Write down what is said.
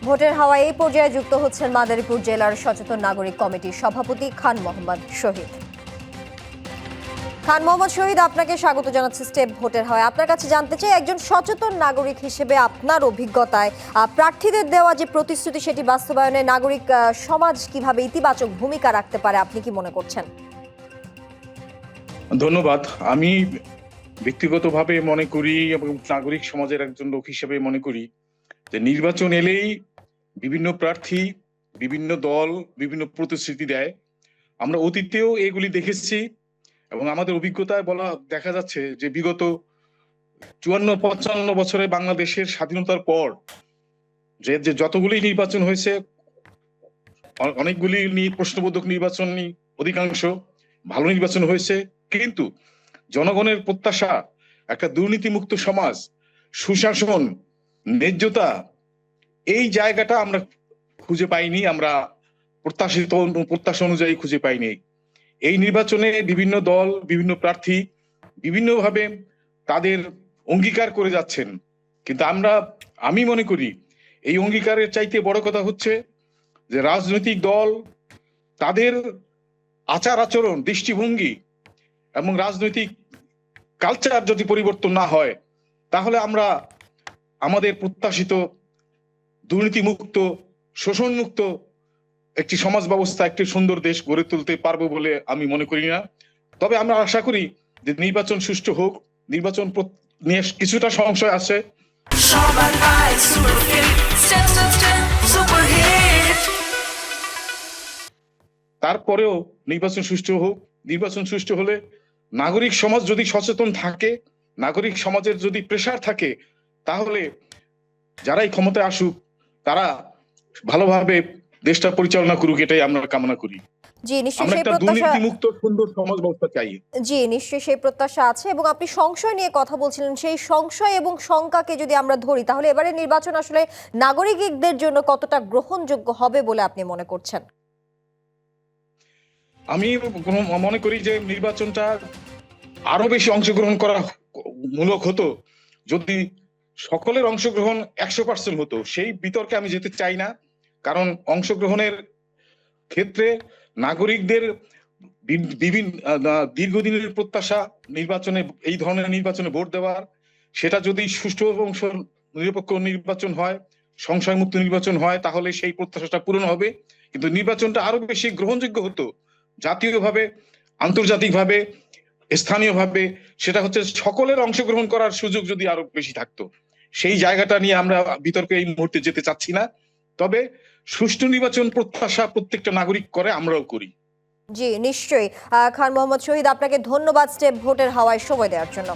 ভোটের হাওয়ায় এই পর্যায়ে যুক্ত হচ্ছেন মাদারীপুর জেলার সচেতন নাগরিক কমিটির সভাপতি খান মোহাম্মদ শহীদ। খান মোহাম্মদ শহীদ, আপনাকে স্বাগত জানাচ্ছি স্টেপ ভোটের হাওয়ায়। আপনার কাছে জানতে চাই, একজন সচেতন নাগরিক হিসেবে আপনার অভিজ্ঞতায় প্রার্থীদের দেওয়া যে প্রতিশ্রুতি সেটি বাস্তবায়নে নাগরিক সমাজ কিভাবে ইতিবাচক ভূমিকা রাখতে পারে আপনি কি মনে করছেন? ধন্যবাদ। আমি ব্যক্তিগতভাবে মনে করি এবং নাগরিক সমাজের একজন লোক হিসেবে মনে করি যে নির্বাচন এলেই বিভিন্ন প্রার্থী, বিভিন্ন দল বিভিন্ন প্রতিশ্রুতি দেয়। আমরা অতীতেও এগুলি দেখেছি এবং আমাদের অভিজ্ঞতায় দেখা যাচ্ছে যে বিগত 54-55 বছরে বাংলাদেশের স্বাধীনতার পর যে যতগুলি নির্বাচন হয়েছে, অনেকগুলি প্রশ্নবোধক নির্বাচন, অধিকাংশ ভালো নির্বাচন হয়েছে, কিন্তু জনগণের প্রত্যাশা একটা দুর্নীতিমুক্ত সমাজ, সুশাসন, ন্যায্যতা, এই জায়গাটা আমরা খুঁজে পাইনি। আমরা প্রত্যাশা অনুযায়ী খুঁজে পাইনি। এই নির্বাচনে বিভিন্ন দল, বিভিন্ন প্রার্থী বিভিন্নভাবে তাদের অঙ্গীকার করে যাচ্ছেন, কিন্তু আমি মনে করি এই অঙ্গীকারের চাইতে বড় কথা হচ্ছে যে রাজনৈতিক দল তাদের আচার আচরণ, দৃষ্টিভঙ্গি এবং রাজনৈতিক কালচার যদি পরিবর্তন না হয়, তাহলে আমরা আমাদের প্রত্যাশিত দুর্নীতিমুক্ত, শোষণমুক্ত একটি সমাজ ব্যবস্থা, একটি সুন্দর দেশ গড়ে তুলতে পারবো বলে আমি মনে করি না। তবে আমরা আশা করি যে নির্বাচন সুষ্ঠু হোক। নির্বাচন নিয়ে কিছুটা সংশয় আছে, তারপরেও নির্বাচন সুষ্ঠু হোক। নির্বাচন সুষ্ঠু হলে নাগরিক সমাজ যদি সচেতন থাকে, নাগরিক সমাজের যদি প্রেসার থাকে, তাহলে যারাই ক্ষমতায় আসুক তারা ভালোভাবে দেশটা পরিচালনা করুক, এটাই আমরা কামনা করি। জি, নিশ্চয়ই আমরা সেই একটা প্রত্যাশা, দুর্নীতিমুক্ত সুন্দর সমাজ ব্যবস্থা চাই। জি নিশ্চয়ই সেই প্রত্যাশা আছে। এবং আপনি সংশয় নিয়ে কথা বলছিলেন, সেই সংশয় এবং শঙ্কাকে যদি আমরা ধরি, তাহলে এবারে নির্বাচন আসলে নাগরিকদের জন্য কতটা গ্রহণযোগ্য হবে বলে আপনি মনে করছেন? আমি মনে করি যে নির্বাচনটা আরো বেশি অংশগ্রহণ করা মূলক হতো যদি সকলের অংশগ্রহণ 100% হতো। সেই বিতর্কে আমি যেতে চাই না, কারণ অংশগ্রহণের ক্ষেত্রে নাগরিকদের বিভিন্ন দীর্ঘদিনের প্রত্যাশা নির্বাচনে, এই ধরনের নির্বাচনে ভোট দেওয়ার, সেটা যদি সুষ্ঠু এবং নিরপেক্ষ নির্বাচন হয়, সংশয়মুক্ত নির্বাচন হয়, তাহলে সেই প্রত্যাশাটা পূরণ হবে। কিন্তু নির্বাচনটা আরো বেশি গ্রহণযোগ্য হতো জাতীয়ভাবে, আন্তর্জাতিকভাবে, স্থানীয়ভাবে। সেটা হচ্ছে সকলের অংশগ্রহণ করার সুযোগ যদি আরো বেশি থাকতো। সেই জায়গাটা নিয়ে আমরা বিতর্কে এই মুহূর্তে যেতে চাচ্ছি না। তবে সুষ্ঠু নির্বাচন প্রত্যাশা প্রত্যেকটা নাগরিক করে, আমরাও করি। জি নিশ্চয়ই। খান মোহাম্মদ শহীদ, আপনাকে ধন্যবাদ স্টেপ ভোটের হাওয়ায় সময় দেওয়ার জন্য।